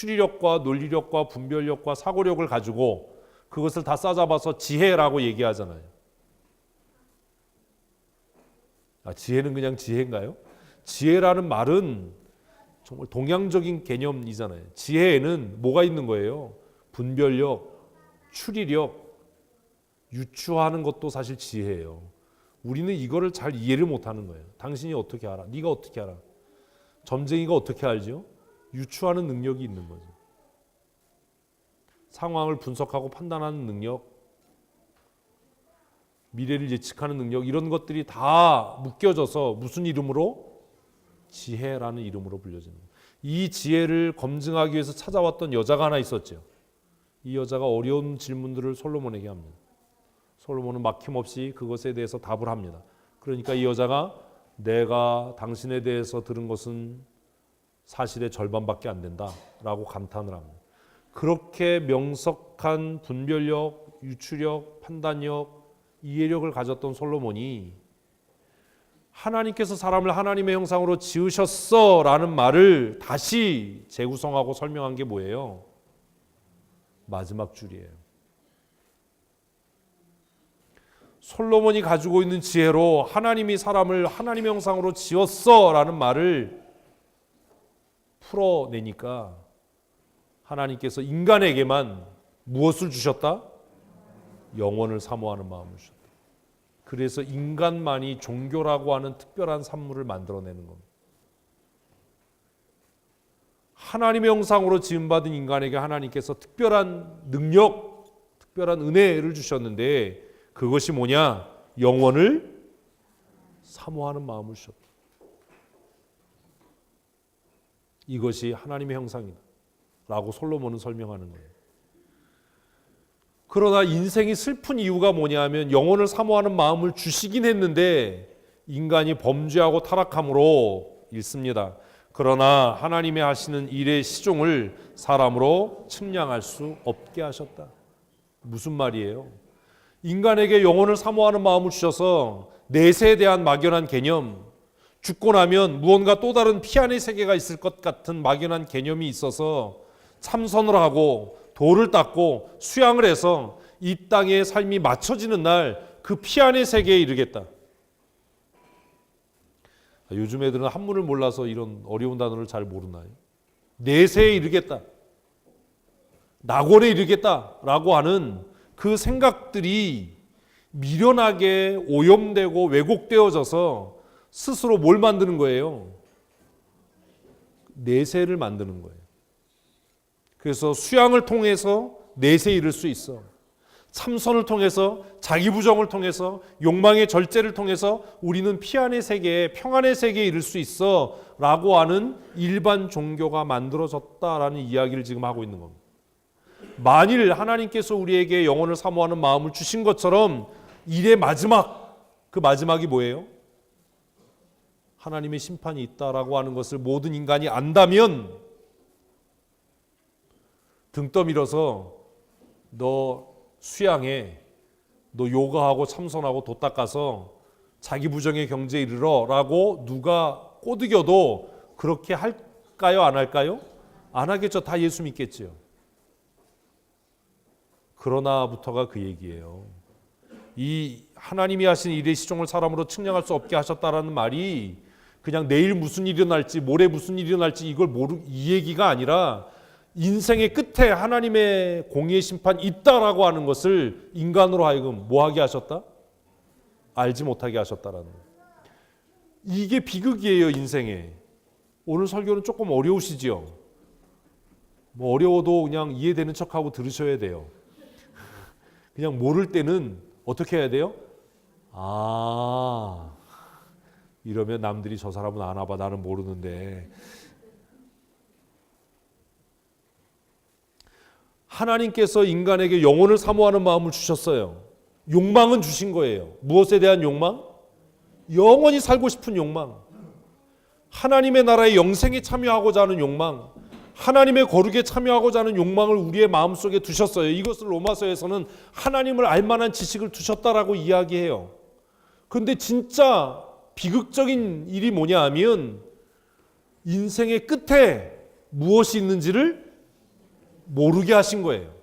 추리력과 논리력과 분별력과 사고력을 가지고 그것을 다 싸잡아서 지혜라고 얘기하잖아요. 지혜는 그냥 지혜인가요? 지혜라는 말은 정말 동양적인 개념이잖아요. 지혜에는 뭐가 있는 거예요? 분별력, 추리력, 유추하는 것도 사실 지혜예요. 우리는 이거를 잘 이해를 못하는 거예요. 당신이 어떻게 알아? 네가 어떻게 알아? 점쟁이가 어떻게 알죠? 유추하는 능력이 있는 거죠. 상황을 분석하고 판단하는 능력, 미래를 예측하는 능력, 이런 것들이 다 묶여져서 무슨 이름으로? 지혜라는 이름으로 불려지는 거예요. 이 지혜를 검증하기 위해서 찾아왔던 여자가 하나 있었죠. 이 여자가 어려운 질문들을 솔로몬에게 합니다. 솔로몬은 막힘없이 그것에 대해서 답을 합니다. 그러니까 이 여자가 내가 당신에 대해서 들은 것은 사실의 절반밖에 안 된다라고 감탄을 합니다. 그렇게 명석한 분별력, 유추력, 판단력, 이해력을 가졌던 솔로몬이 하나님께서 사람을 하나님의 형상으로 지으셨어라는 말을 다시 재구성하고 설명한 게 뭐예요? 마지막 줄이에요. 솔로몬이 가지고 있는 지혜로 하나님이 사람을 하나님의 형상으로 지었어라는 말을 풀어내니까 하나님께서 인간에게만 무엇을 주셨다? 영원을 사모하는 마음을 주셨다. 그래서 인간만이 종교라고 하는 특별한 산물을 만들어내는 겁니다. 하나님의 형상으로 지음받은 인간에게 하나님께서 특별한 능력, 특별한 은혜를 주셨는데 그것이 뭐냐? 영원을 사모하는 마음을 주셨다. 이것이 하나님의 형상이다 라고 솔로몬은 설명하는 거예요. 그러나 인생이 슬픈 이유가 뭐냐면 영혼을 사모하는 마음을 주시긴 했는데 인간이 범죄하고 타락함으로 잃습니다. 그러나 하나님의 하시는 일의 시종을 사람으로 측량할 수 없게 하셨다. 무슨 말이에요? 인간에게 영혼을 사모하는 마음을 주셔서 내세에 대한 막연한 개념, 죽고 나면 무언가 또 다른 피안의 세계가 있을 것 같은 막연한 개념이 있어서 참선을 하고 돌을 닦고 수양을 해서 이 땅의 삶이 맞춰지는 날 그 피안의 세계에 이르겠다. 요즘 애들은 한문을 몰라서 이런 어려운 단어를 잘 모르나요? 내세에 이르겠다, 낙원에 이르겠다라고 하는 그 생각들이 미련하게 오염되고 왜곡되어져서 스스로 뭘 만드는 거예요? 내세를 만드는 거예요. 그래서 수양을 통해서 내세에 이를 수 있어. 참선을 통해서, 자기 부정을 통해서, 욕망의 절제를 통해서 우리는 피안의 세계에, 평안의 세계에 이를 수 있어 라고 하는 일반 종교가 만들어졌다라는 이야기를 지금 하고 있는 겁니다. 만일 하나님께서 우리에게 영혼을 사모하는 마음을 주신 것처럼 일의 마지막, 그 마지막이 뭐예요? 하나님의 심판이 있다라고 하는 것을 모든 인간이 안다면 등 떠밀어서 너 수양해, 너 요가하고 참선하고 도 닦아서 자기 부정의 경지에 이르러 라고 누가 꼬드겨도 그렇게 할까요? 안 할까요? 안 하겠죠. 다 예수 믿겠죠. 그러나부터가 그 얘기예요. 이 하나님이 하신 일의 시종을 사람으로 측량할 수 없게 하셨다라는 말이 그냥 내일 무슨 일이 일어날지 모레 무슨 일이 일어날지 이걸 이 얘기가 아니라 인생의 끝에 하나님의 공의의 심판이 있다라고 하는 것을 인간으로 하여금 뭐하게 하셨다? 알지 못하게 하셨다라는 거예요. 이게 비극이에요, 인생에. 오늘 설교는 조금 어려우시지요? 뭐 어려워도 그냥 이해되는 척하고 들으셔야 돼요. 그냥 모를 때는 어떻게 해야 돼요? 이러면 남들이 저 사람은 아나 봐, 나는 모르는데. 하나님께서 인간에게 영혼을 사모하는 마음을 주셨어요. 욕망은 주신 거예요. 무엇에 대한 욕망? 영원히 살고 싶은 욕망. 하나님의 나라의 영생에 참여하고자 하는 욕망. 하나님의 거룩에 참여하고자 하는 욕망을 우리의 마음속에 두셨어요. 이것을 로마서에서는 하나님을 알만한 지식을 두셨다라고 이야기해요. 그런데 진짜 비극적인 일이 뭐냐 하면 인생의 끝에 무엇이 있는지를 모르게 하신 거예요.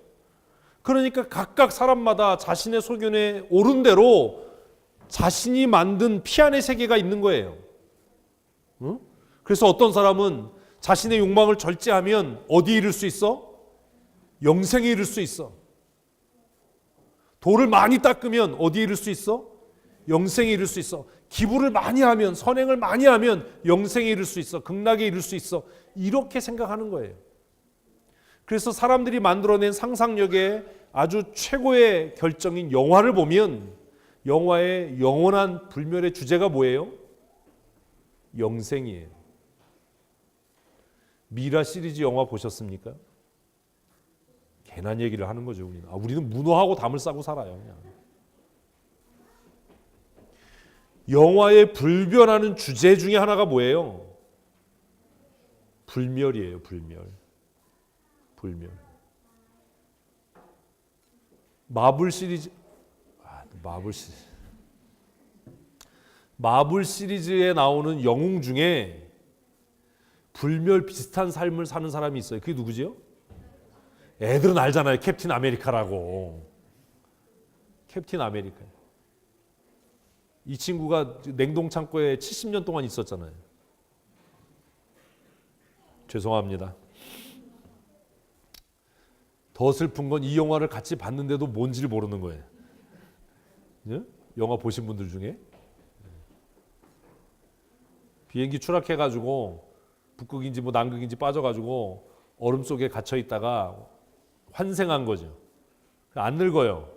그러니까 각각 사람마다 자신의 소견에 옳은 대로 자신이 만든 피 안의 세계가 있는 거예요. 응? 그래서 어떤 사람은 자신의 욕망을 절제하면 어디에 이를 수 있어? 영생에 이를 수 있어. 돌을 많이 닦으면 어디에 이를 수 있어? 영생에 이를 수 있어. 기부를 많이 하면, 선행을 많이 하면 영생에 이를 수 있어. 극락에 이를 수 있어. 이렇게 생각하는 거예요. 그래서 사람들이 만들어낸 상상력의 아주 최고의 결정인 영화를 보면 영화의 영원한 불멸의 주제가 뭐예요? 영생이에요. 미라 시리즈 영화 보셨습니까? 괜한 얘기를 하는 거죠. 우리는 문어하고 담을 싸고 살아요. 그냥. 영화의 불변하는 주제 중에 하나가 뭐예요? 불멸이에요. 불멸. 마블 시리즈에 나오는 영웅 중에 불멸 비슷한 삶을 사는 사람이 있어요. 그게 누구지요? 애들은 알잖아요. 캡틴 아메리카라고. 캡틴 아메리카. 이 친구가 냉동창고에 70년 동안 있었잖아요. 죄송합니다. 더 슬픈 건 이 영화를 같이 봤는데도 뭔지를 모르는 거예요. 예? 영화 보신 분들 중에 비행기 추락해가지고 북극인지 뭐 남극인지 빠져가지고 얼음 속에 갇혀 있다가 환생한 거죠. 안 늙어요.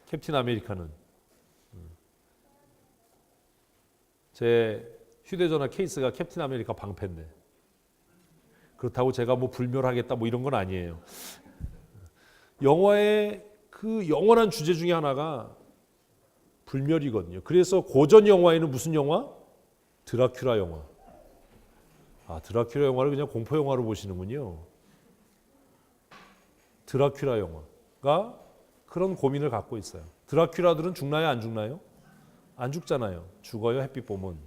캡틴 아메리카는. 제 휴대전화 케이스가 캡틴 아메리카 방패인데 그렇다고 제가 뭐 불멸하겠다 뭐 이런 건 아니에요. 영화의 그 영원한 주제 중에 하나가 불멸이거든요. 그래서 고전 영화에는 무슨 영화? 드라큘라 영화. 드라큘라 영화를 그냥 공포 영화로 보시는군요. 드라큘라 영화가 그런 고민을 갖고 있어요. 드라큘라들은 죽나요? 안 죽나요? 안 죽잖아요. 죽어요. 햇빛 보면.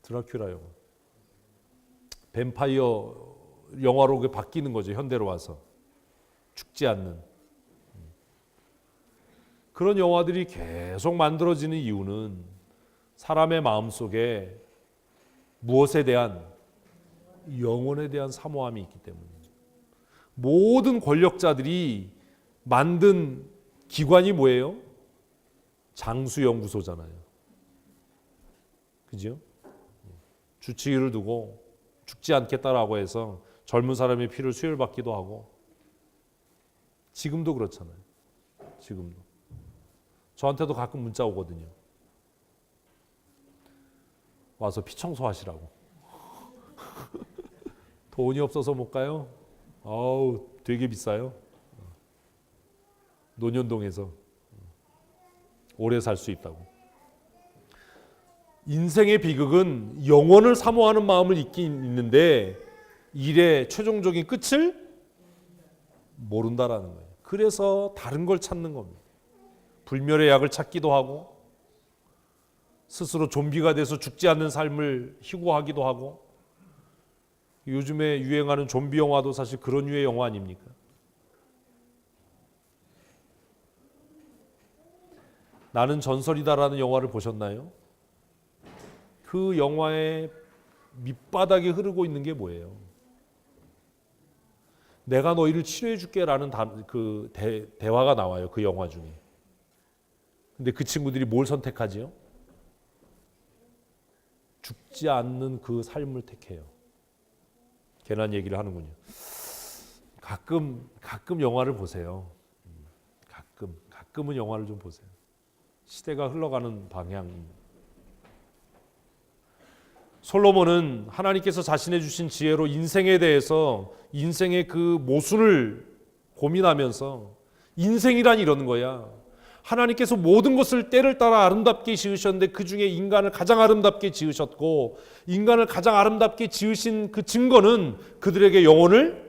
드라큘라 영화. 뱀파이어 영화로 그게 바뀌는 거죠. 현대로 와서. 죽지 않는. 그런 영화들이 계속 만들어지는 이유는 사람의 마음속에 무엇에 대한 영혼에 대한 사모함이 있기 때문이에요. 모든 권력자들이 만든 기관이 뭐예요? 장수연구소잖아요. 그죠? 주치의를 두고 죽지 않겠다라고 해서 젊은 사람의 피를 수혈받기도 하고 지금도 그렇잖아요. 지금도. 저한테도 가끔 문자 오거든요. 와서 피 청소하시라고. 돈이 없어서 못 가요? 되게 비싸요. 논현동에서 오래 살 수 있다고. 인생의 비극은 영원을 사모하는 마음을 있긴 있는데 일의 최종적인 끝을 모른다라는 거예요. 그래서 다른 걸 찾는 겁니다. 불멸의 약을 찾기도 하고 스스로 좀비가 돼서 죽지 않는 삶을 희고하기도 하고 요즘에 유행하는 좀비 영화도 사실 그런 류의 영화 아닙니까? 나는 전설이다라는 영화를 보셨나요? 그 영화의 밑바닥에 흐르고 있는 게 뭐예요? 내가 너희를 치료해 줄게라는 그 대화가 나와요. 그 영화 중에. 근데 그 친구들이 뭘 선택하지요? 죽지 않는 그 삶을 택해요. 괜한 얘기를 하는군요. 가끔 영화를 보세요. 가끔은 영화를 좀 보세요. 시대가 흘러가는 방향입니다. 솔로몬은 하나님께서 자신의 주신 지혜로 인생에 대해서 인생의 그 모순을 고민하면서 인생이란 이런 거야. 하나님께서 모든 것을 때를 따라 아름답게 지으셨는데 그 중에 인간을 가장 아름답게 지으셨고 인간을 가장 아름답게 지으신 그 증거는 그들에게 영혼을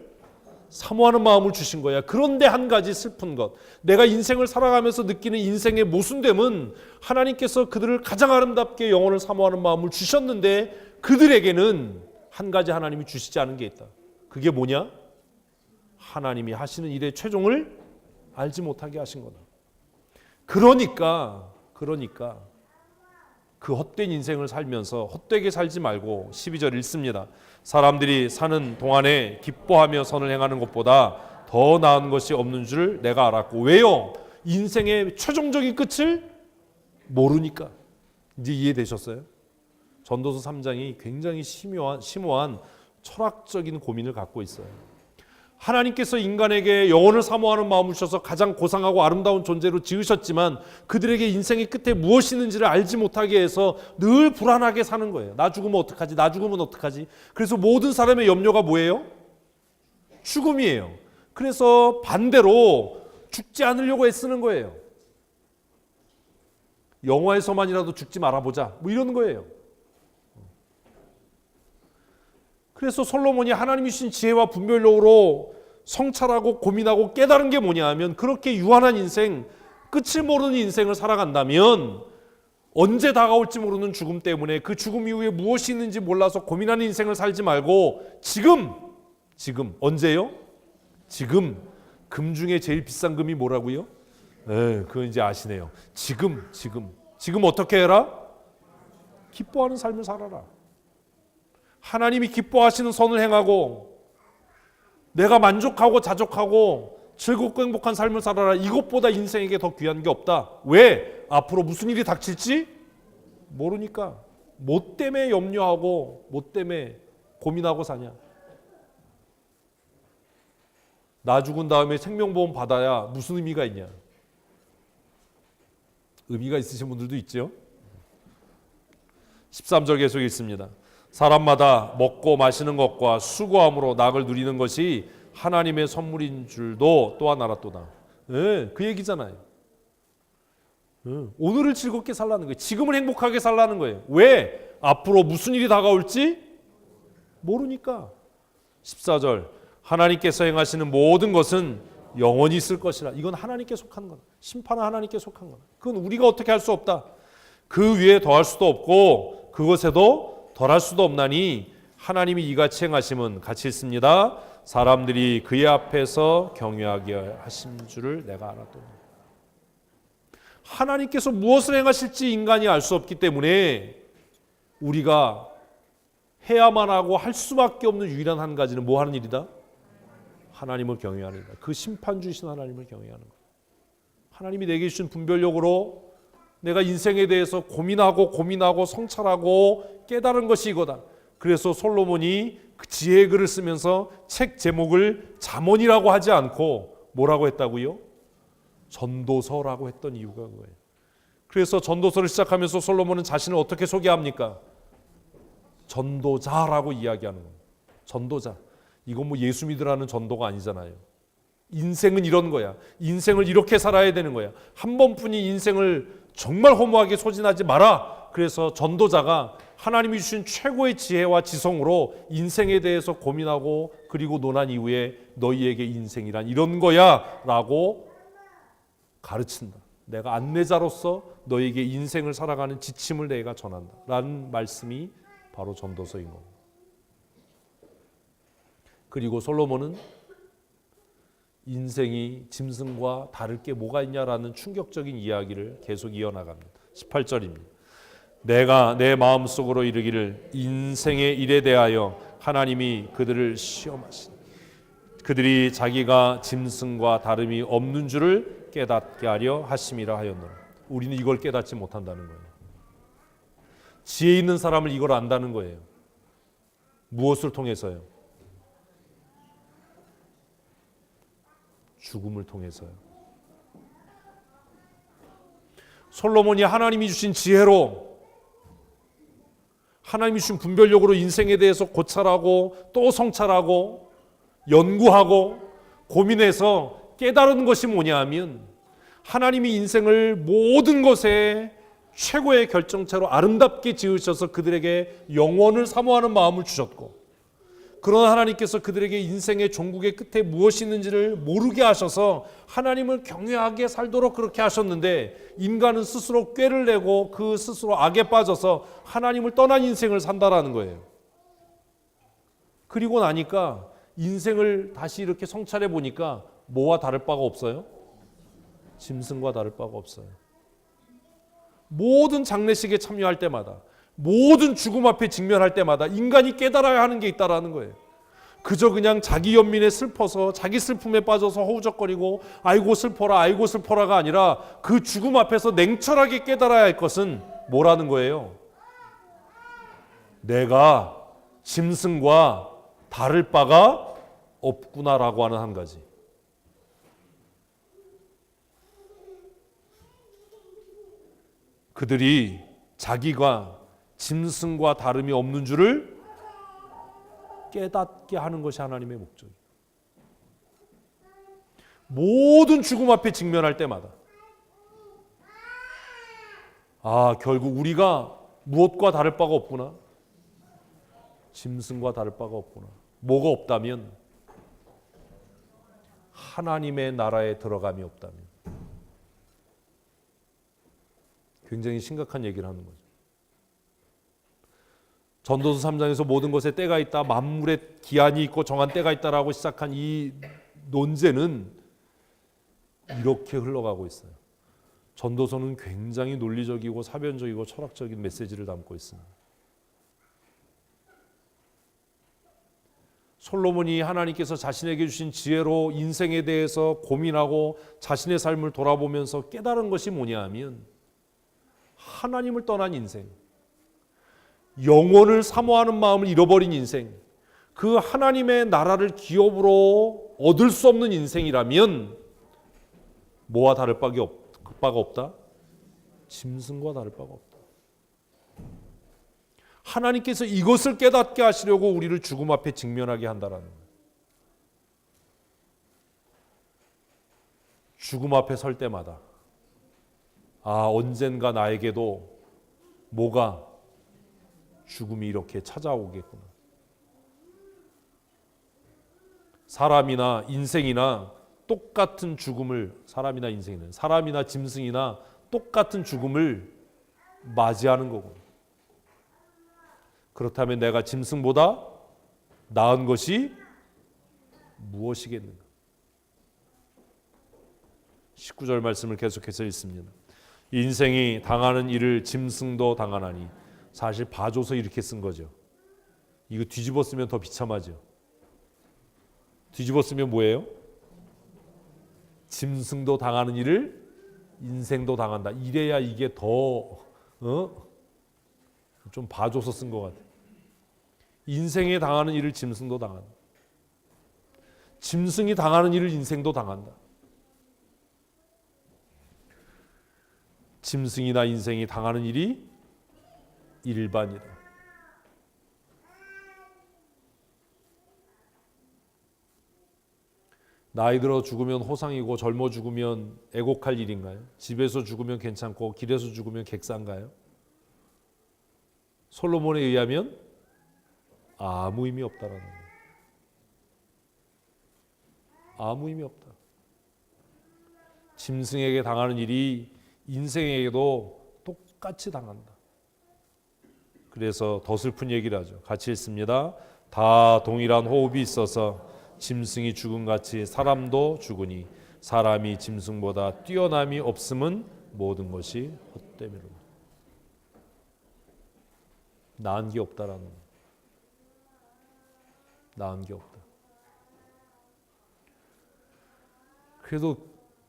사모하는 마음을 주신 거야. 그런데 한 가지 슬픈 것, 내가 인생을 살아가면서 느끼는 인생의 모순됨은 하나님께서 그들을 가장 아름답게 영혼을 사모하는 마음을 주셨는데 그들에게는 한 가지 하나님이 주시지 않은 게 있다. 그게 뭐냐? 하나님이 하시는 일의 최종을 알지 못하게 하신 거다. 그러니까 그 헛된 인생을 살면서 헛되게 살지 말고 12절 읽습니다. 사람들이 사는 동안에 기뻐하며 선을 행하는 것보다 더 나은 것이 없는 줄 내가 알았고. 왜요? 인생의 최종적인 끝을 모르니까. 이제 이해되셨어요? 전도서 3장이 굉장히 심오한 철학적인 고민을 갖고 있어요. 하나님께서 인간에게 영혼을 사모하는 마음을 주셔서 가장 고상하고 아름다운 존재로 지으셨지만 그들에게 인생의 끝에 무엇이 있는지를 알지 못하게 해서 늘 불안하게 사는 거예요. 나 죽으면 어떡하지? 나 죽으면 어떡하지? 그래서 모든 사람의 염려가 뭐예요? 죽음이에요. 그래서 반대로 죽지 않으려고 애쓰는 거예요. 영화에서만이라도 죽지 말아보자, 뭐 이러는 거예요. 그래서 솔로몬이 하나님이 주신 지혜와 분별력으로 성찰하고 고민하고 깨달은 게 뭐냐 하면, 그렇게 유한한 인생, 끝을 모르는 인생을 살아간다면 언제 다가올지 모르는 죽음 때문에 그 죽음 이후에 무엇이 있는지 몰라서 고민하는 인생을 살지 말고 지금 언제요? 지금. 금 중에 제일 비싼 금이 뭐라고요? 그건 이제 아시네요. 지금 어떻게 해라? 기뻐하는 삶을 살아라. 하나님이 기뻐하시는 선을 행하고 내가 만족하고 자족하고 즐겁고 행복한 삶을 살아라. 이것보다 인생에게 더 귀한 게 없다. 왜? 앞으로 무슨 일이 닥칠지 모르니까. 뭐 때문에 염려하고 뭐 때문에 고민하고 사냐? 나 죽은 다음에 생명보험 받아야 무슨 의미가 있냐? 의미가 있으신 분들도 있죠. 13절 계속 읽습니다. 사람마다 먹고 마시는 것과 수고함으로 낙을 누리는 것이 하나님의 선물인 줄도 또한 알았도다. 그 얘기잖아요. 오늘을 즐겁게 살라는 거예요. 지금을 행복하게 살라는 거예요. 왜? 앞으로 무슨 일이 다가올지 모르니까. 14절 하나님께서 행하시는 모든 것은 영원히 있을 것이라. 이건 하나님께 속한 거다. 심판은 하나님께 속한 거다. 그건 우리가 어떻게 할 수 없다. 그 위에 더할 수도 없고 그것에도 덜할 수도 없나니 하나님이 이같이 행하심은 같이 있습니다. 사람들이 그의 앞에서 경외하게 하신 줄을 내가 알았도다. 하나님께서 무엇을 행하실지 인간이 알 수 없기 때문에 우리가 해야만 하고 할 수밖에 없는 유일한 한 가지는 뭐 하는 일이다? 하나님을 경외하는 일이다. 그 심판 주신 하나님을 경외하는 거예요. 하나님이 내게 주신 분별력으로 내가 인생에 대해서 고민하고 성찰하고 깨달은 것이 이거다. 그래서 솔로몬이 그 지혜의 글을 쓰면서 책 제목을 잠언이라고 하지 않고 뭐라고 했다고요? 전도서라고 했던 이유가 그거예요. 그래서 전도서를 시작하면서 솔로몬은 자신을 어떻게 소개합니까? 전도자라고 이야기하는 거예요. 전도자. 이건 뭐 예수 믿으라는 전도가 아니잖아요. 인생은 이런 거야. 인생을 이렇게 살아야 되는 거야. 한 번뿐이 인생을 정말 허무하게 소진하지 마라. 그래서 전도자가 하나님이 주신 최고의 지혜와 지성으로 인생에 대해서 고민하고 그리고 논한 이후에 너희에게 인생이란 이런 거야 라고 가르친다. 내가 안내자로서 너희에게 인생을 살아가는 지침을 내가 전한다 라는 말씀이 바로 전도서인 겁니다. 그리고 솔로몬은 인생이 짐승과 다를 게 뭐가 있냐라는 충격적인 이야기를 계속 이어나갑니다. 18절입니다. 내가 내 마음속으로 이르기를 인생의 일에 대하여 하나님이 그들을 시험하시니 그들이 자기가 짐승과 다름이 없는 줄을 깨닫게 하려 하심이라 하였노라. 우리는 이걸 깨닫지 못한다는 거예요. 지혜 있는 사람을 이걸 안다는 거예요. 무엇을 통해서요? 죽음을 통해서요. 솔로몬이 하나님이 주신 지혜로 하나님이 주신 분별력으로 인생에 대해서 고찰하고 또 성찰하고 연구하고 고민해서 깨달은 것이 뭐냐 하면 하나님이 인생을 모든 것에 최고의 결정체로 아름답게 지으셔서 그들에게 영원을 사모하는 마음을 주셨고 그러나 하나님께서 그들에게 인생의 종국의 끝에 무엇이 있는지를 모르게 하셔서 하나님을 경외하게 살도록 그렇게 하셨는데 인간은 스스로 꾀를 내고 그 스스로 악에 빠져서 하나님을 떠난 인생을 산다라는 거예요. 그리고 나니까 인생을 다시 이렇게 성찰해 보니까 뭐와 다를 바가 없어요? 짐승과 다를 바가 없어요. 모든 장례식에 참여할 때마다, 모든 죽음 앞에 직면할 때마다 인간이 깨달아야 하는 게 있다라는 거예요. 그저 그냥 자기 연민에 슬퍼서 자기 슬픔에 빠져서 허우적거리고 아이고 슬퍼라 아이고 슬퍼라가 아니라 그 죽음 앞에서 냉철하게 깨달아야 할 것은 뭐라는 거예요? 내가 짐승과 다를 바가 없구나라고 하는 한 가지. 그들이 자기가 짐승과 다름이 없는 줄을 깨닫게 하는 것이 하나님의 목적이에요. 모든 죽음 앞에 직면할 때마다 결국 우리가 무엇과 다를 바가 없구나. 짐승과 다를 바가 없구나. 뭐가 없다면 하나님의 나라에 들어감이 없다면. 굉장히 심각한 얘기를 하는 거죠. 전도서 3장에서 모든 것에 때가 있다, 만물에 기한이 있고 정한 때가 있다라고 시작한 이 논제는 이렇게 흘러가고 있어요. 전도서는 굉장히 논리적이고 사변적이고 철학적인 메시지를 담고 있습니다. 솔로몬이 하나님께서 자신에게 주신 지혜로 인생에 대해서 고민하고 자신의 삶을 돌아보면서 깨달은 것이 뭐냐 하면 하나님을 떠난 인생, 영원을 사모하는 마음을 잃어버린 인생, 그 하나님의 나라를 기업으로 얻을 수 없는 인생이라면 뭐와 다를 바가 없다? 짐승과 다를 바가 없다. 하나님께서 이것을 깨닫게 하시려고 우리를 죽음 앞에 직면하게 한다라는 거예요. 죽음 앞에 설 때마다 언젠가 나에게도 뭐가 죽음이 이렇게 찾아오겠구나. 사람이나 인생이나 똑같은 죽음을 사람이나 짐승이나 똑같은 죽음을 맞이하는 거고. 그렇다면 내가 짐승보다 나은 것이 무엇이겠는가? 19절 말씀을 계속해서 읽습니다. 인생이 당하는 일을 짐승도 당하나니. 사실 봐줘서 이렇게 쓴 거죠. 이거 뒤집어 쓰면 더 비참하죠. 뒤집어 쓰면 뭐예요? 짐승도 당하는 일을 인생도 당한다. 이래야 이게 더 좀 봐줘서 쓴 것 같아요. 인생에 당하는 일을 짐승도 당한다. 짐승이 당하는 일을 인생도 당한다. 짐승이나 인생이 당하는 일이 일반이다. 나이 들어 죽으면 호상이고 젊어 죽으면 애곡할 일인가요? 집에서 죽으면 괜찮고 길에서 죽으면 객사인가요? 솔로몬에 의하면 아무 의미 없다라는 거예요. 아무 의미 없다. 짐승에게 당하는 일이 인생에게도 똑같이 당한다. 그래서 더 슬픈 얘기를 하죠. 같이 읽습니다. 다 동일한 호흡이 있어서 짐승이 죽음같이 사람도 죽으니 사람이 짐승보다 뛰어남이 없음은 모든 것이 헛되미로다. 나은 게 없다라는 거예요. 나은 게 없다. 그래도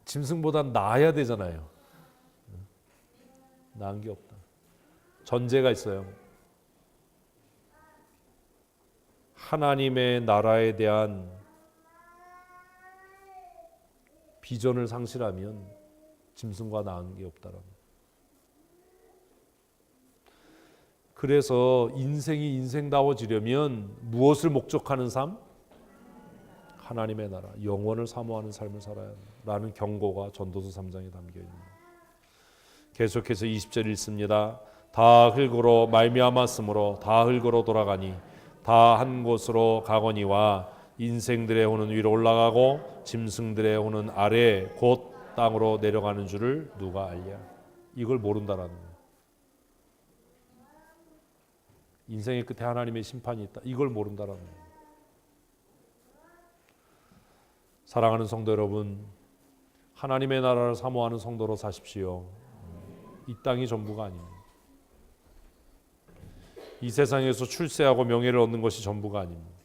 짐승보다 나아야 되잖아요. 나은 게 없다. 전제가 있어요. 하나님의 나라에 대한 비전을 상실하면 짐승과 나은 게 없다라는 거예요. 그래서 인생이 인생다워지려면 무엇을 목적하는 삶? 하나님의 나라, 영원을 사모하는 삶을 살아야 한다라는 경고가 전도서 3장에 담겨 있습니다. 계속해서 20절 읽습니다. 다 흙으로 말미암았으므로 다 흙으로 돌아가니 다 한 곳으로 가거니와 인생들의 혼은 위로 올라가고 짐승들의 혼은 아래 곧 땅으로 내려가는 줄을 누가 알랴? 이걸 모른다라는 거예요. 인생의 끝에 하나님의 심판이 있다. 이걸 모른다라는 거예요. 사랑하는 성도 여러분, 하나님의 나라를 사모하는 성도로 사십시오. 이 땅이 전부가 아닙니다. 이 세상에서 출세하고 명예를 얻는 것이 전부가 아닙니다.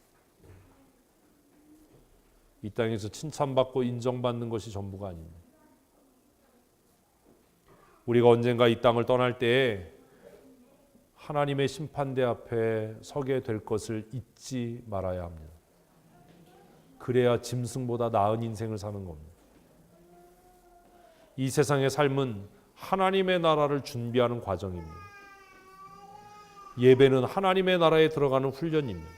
이 땅에서 칭찬받고 인정받는 것이 전부가 아닙니다. 우리가 언젠가 이 땅을 떠날 때에 하나님의 심판대 앞에 서게 될 것을 잊지 말아야 합니다. 그래야 짐승보다 나은 인생을 사는 겁니다. 이 세상의 삶은 하나님의 나라를 준비하는 과정입니다. 예배는 하나님의 나라에 들어가는 훈련입니다.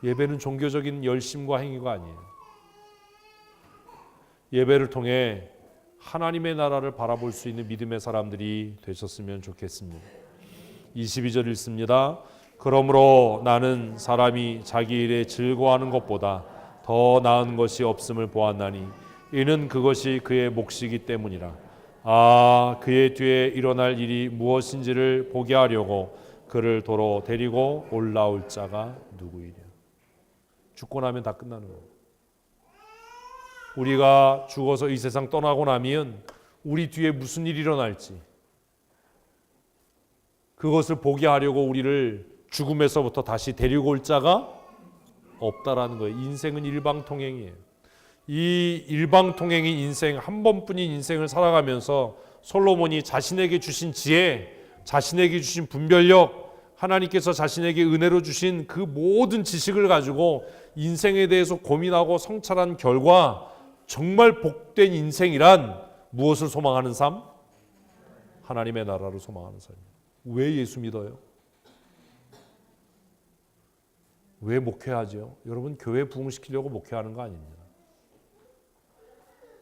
예배는 종교적인 열심과 행위가 아니에요. 예배를 통해 하나님의 나라를 바라볼 수 있는 믿음의 사람들이 되셨으면 좋겠습니다. 22절 읽습니다. 그러므로 나는 사람이 자기 일에 즐거워하는 것보다 더 나은 것이 없음을 보았나니 이는 그것이 그의 몫이기 때문이라. 그의 뒤에 일어날 일이 무엇인지를 보게 하려고 그를 도로 데리고 올라올 자가 누구이랴. 죽고 나면 다 끝나는 거예요. 우리가 죽어서 이 세상 떠나고 나면 우리 뒤에 무슨 일이 일어날지 그것을 보게 하려고 우리를 죽음에서부터 다시 데리고 올 자가 없다라는 거예요. 인생은 일방통행이에요. 이 일방통행인 인생, 한 번뿐인 인생을 살아가면서 솔로몬이 자신에게 주신 지혜, 자신에게 주신 분별력, 하나님께서 자신에게 은혜로 주신 그 모든 지식을 가지고 인생에 대해서 고민하고 성찰한 결과 정말 복된 인생이란 무엇을 소망하는 삶? 하나님의 나라를 소망하는 삶이에요. 왜 예수 믿어요? 왜 목회하죠? 여러분, 교회 부흥시키려고 목회하는 거 아닙니다.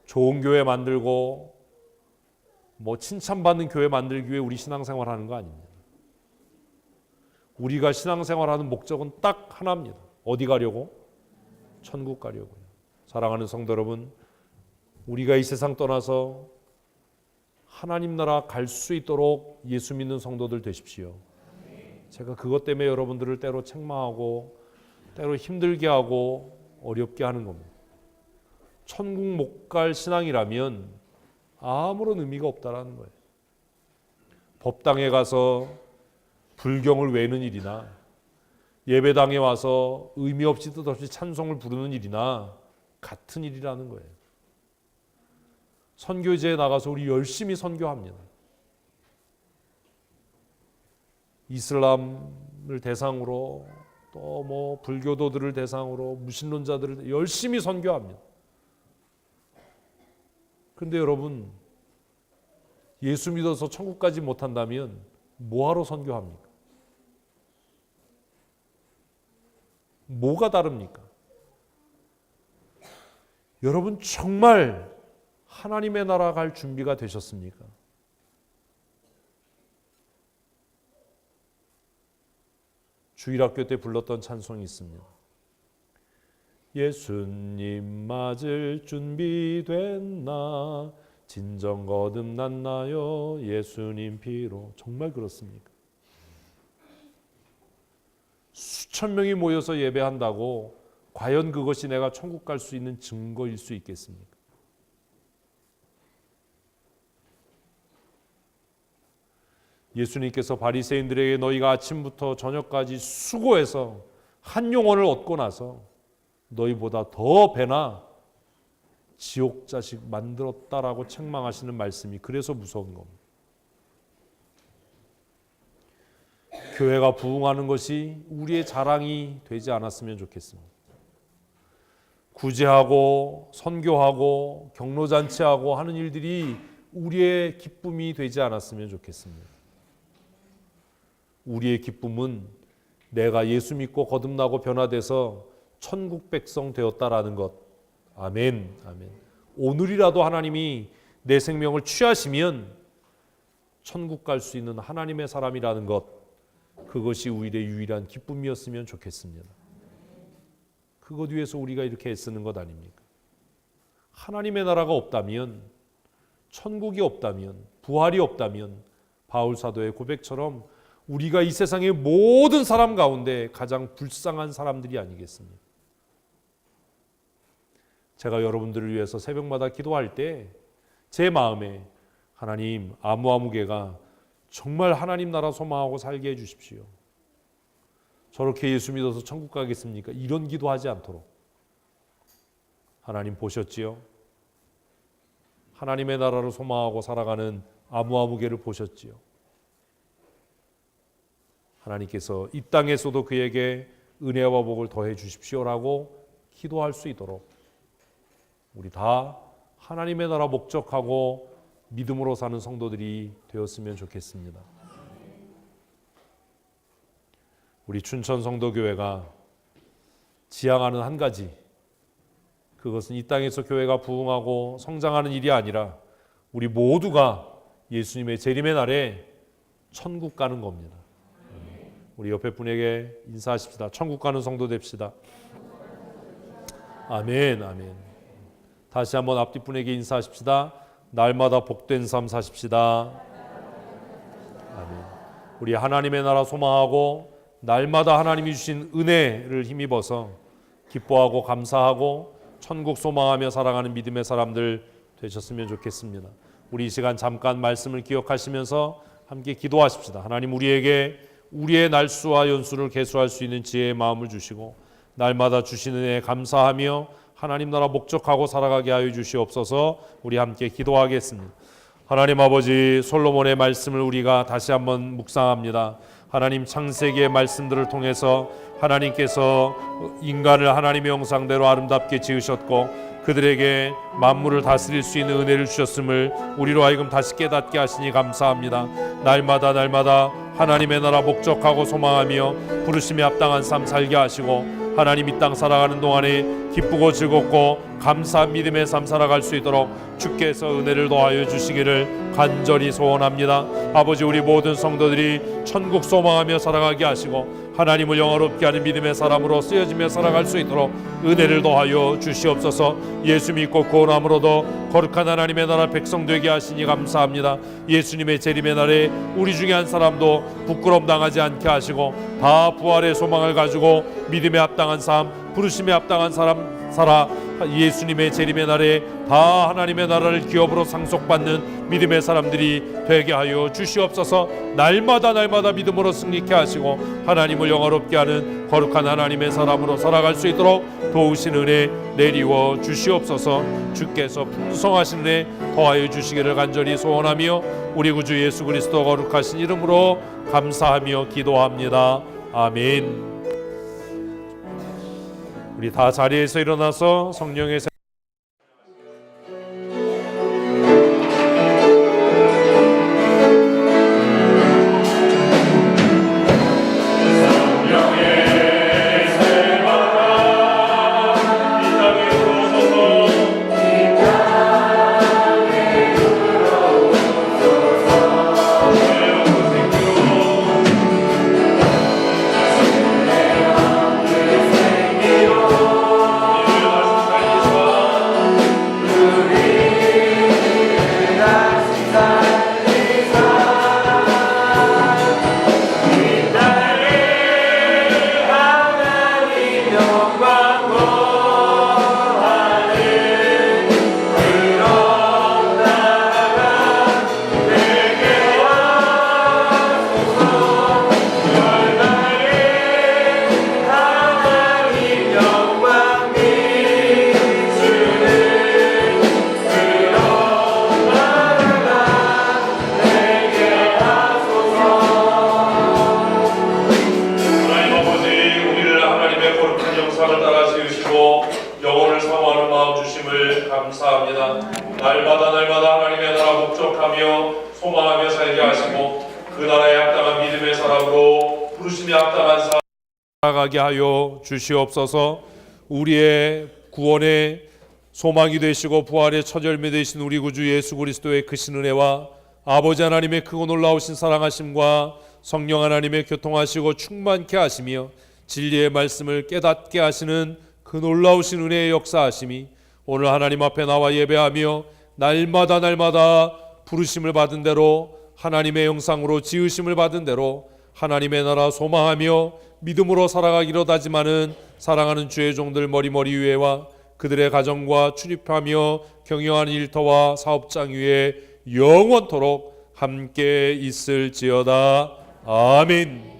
좋은 교회 만들고 칭찬받는 교회 만들기 위해 우리 신앙생활 하는 거 아닙니다. 우리가 신앙생활하는 목적은 딱 하나입니다. 어디 가려고? 천국 가려고요. 사랑하는 성도 여러분, 우리가 이 세상 떠나서 하나님 나라 갈 수 있도록 예수 믿는 성도들 되십시오. 제가 그것 때문에 여러분들을 때로 책망하고 때로 힘들게 하고 어렵게 하는 겁니다. 천국 못 갈 신앙이라면 아무런 의미가 없다라는 거예요. 법당에 가서 불경을 외우는 일이나 예배당에 와서 의미 없이 뜻없이 찬송을 부르는 일이나 같은 일이라는 거예요. 선교제에 나가서 우리 열심히 선교합니다. 이슬람을 대상으로 또 불교도들을 대상으로 무신론자들을 열심히 선교합니다. 그런데 여러분, 예수 믿어서 천국까지 못한다면 뭐하러 선교합니까? 뭐가 다릅니까? 여러분, 정말 하나님의 나라 갈 준비가 되셨습니까? 주일학교 때 불렀던 찬송이 있습니다. 예수님 맞을 준비됐나 진정 거듭났나요 예수님 피로. 정말 그렇습니까? 수천 명이 모여서 예배한다고 과연 그것이 내가 천국 갈 수 있는 증거일 수 있겠습니까? 예수님께서 바리새인들에게 너희가 아침부터 저녁까지 수고해서 한 영혼을 얻고 나서 너희보다 더 배나 지옥 자식 만들었다라고 책망하시는 말씀이 그래서 무서운 겁니다. 교회가 부흥하는 것이 우리의 자랑이 되지 않았으면 좋겠습니다. 구제하고 선교하고 경로잔치하고 하는 일들이 우리의 기쁨이 되지 않았으면 좋겠습니다. 우리의 기쁨은 내가 예수 믿고 거듭나고 변화돼서 천국 백성 되었다라는 것. 아멘. 아멘. 오늘이라도 하나님이 내 생명을 취하시면 천국 갈 수 있는 하나님의 사람이라는 것. 그것이 우리의 유일한 기쁨이었으면 좋겠습니다. 그것 위해서 우리가 이렇게 애쓰는 것 아닙니까? 하나님의 나라가 없다면, 천국이 없다면, 부활이 없다면 바울 사도의 고백처럼 우리가 이 세상의 모든 사람 가운데 가장 불쌍한 사람들이 아니겠습니까? 제가 여러분들을 위해서 새벽마다 기도할 때 제 마음에 하나님 아무개가 정말 하나님 나라 소망하고 살게 해주십시오. 저렇게 예수 믿어서 천국 가겠습니까? 이런 기도하지 않도록. 하나님 보셨지요? 하나님의 나라를 소망하고 살아가는 아무개를 보셨지요? 하나님께서 이 땅에서도 그에게 은혜와 복을 더해 주십시오라고 기도할 수 있도록 우리 다 하나님의 나라 목적하고 믿음으로 사는 성도들이 되었으면 좋겠습니다. 우리 춘천 성도교회가 지향하는 한 가지, 그것은 이 땅에서 교회가 부흥하고 성장하는 일이 아니라 우리 모두가 예수님의 재림의 날에 천국 가는 겁니다. 우리 옆에 분에게 인사하십시다. 천국 가는 성도 됩시다. 아멘, 아멘. 다시 한번 앞뒤 분에게 인사하십시다. 날마다 복된 삶 사십시다. 아멘. 우리 하나님의 나라 소망하고 날마다 하나님이 주신 은혜를 힘입어서 기뻐하고 감사하고 천국 소망하며 살아가는 믿음의 사람들 되셨으면 좋겠습니다. 우리 이 시간 잠깐 말씀을 기억하시면서 함께 기도하십시다. 하나님 우리에게 우리의 날수와 연수를 계수할 수 있는 지혜의 마음을 주시고 날마다 주시는 은혜에 감사하며 하나님 나라 목적하고 살아가게 하여 주시옵소서. 우리 함께 기도하겠습니다. 하나님 아버지, 솔로몬의 말씀을 우리가 다시 한번 묵상합니다. 하나님 창세기의 말씀들을 통해서 하나님께서 인간을 하나님의 형상대로 아름답게 지으셨고 그들에게 만물을 다스릴 수 있는 은혜를 주셨음을 우리로 하여금 다시 깨닫게 하시니 감사합니다. 날마다 하나님의 나라 목적하고 소망하며 부르심에 합당한 삶 살게 하시고 하나님 이 땅 살아가는 동안에 기쁘고 즐겁고 감사한 믿음의 삶 살아갈 수 있도록 주께서 은혜를 더하여 주시기를 간절히 소원합니다. 아버지, 우리 모든 성도들이 천국 소망하며 살아가게 하시고 하나님을 영화롭게 하는 믿음의 사람으로 쓰여지며 살아갈 수 있도록 은혜를 더하여 주시옵소서. 예수 믿고 구원함으로도 거룩한 하나님의 나라 백성 되게 하시니 감사합니다. 예수님의 재림의 날에 우리 중에 한 사람도 부끄러움 당하지 않게 하시고 다 부활의 소망을 가지고 믿음에 합당한 삶, 부르심에 합당한 사람 살아 예수님의 재림의 날에 다 하나님의 나라를 기업으로 상속받는 믿음의 사람들이 되게 하여 주시옵소서. 날마다 믿음으로 승리케 하시고 하나님을 영화롭게 하는 거룩한 하나님의 사람으로 살아갈 수 있도록 도우신 은혜 내리워 주시옵소서. 주께서 풍성하신 은혜 더하여 주시기를 간절히 소원하며 우리 구주 예수 그리스도 거룩하신 이름으로 감사하며 기도합니다. 아멘. 우리 다 자리에서 일어나서 성령의 날마다 하나님의 나라 목적하며 소망하며 살게 하시고 그 나라에 합당한 믿음의 사람으로 부르심에 합당한 삶 살아가게 하여 주시옵소서. 우리의 구원의 소망이 되시고 부활의 처절미 되신 우리 구주 예수 그리스도의 크신 은혜와 아버지 하나님의 크고 놀라우신 사랑하심과 성령 하나님의 교통하시고 충만케 하시며 진리의 말씀을 깨닫게 하시는 그 놀라우신 은혜의 역사하심이 오늘 하나님 앞에 나와 예배하며 날마다 부르심을 받은 대로 하나님의 형상으로 지으심을 받은 대로 하나님의 나라 소망하며 믿음으로 살아가기로 다짐하는 사랑하는 주의 종들 머리 위에와 그들의 가정과 출입하며 경영하는 일터와 사업장 위에 영원토록 함께 있을지어다. 아멘.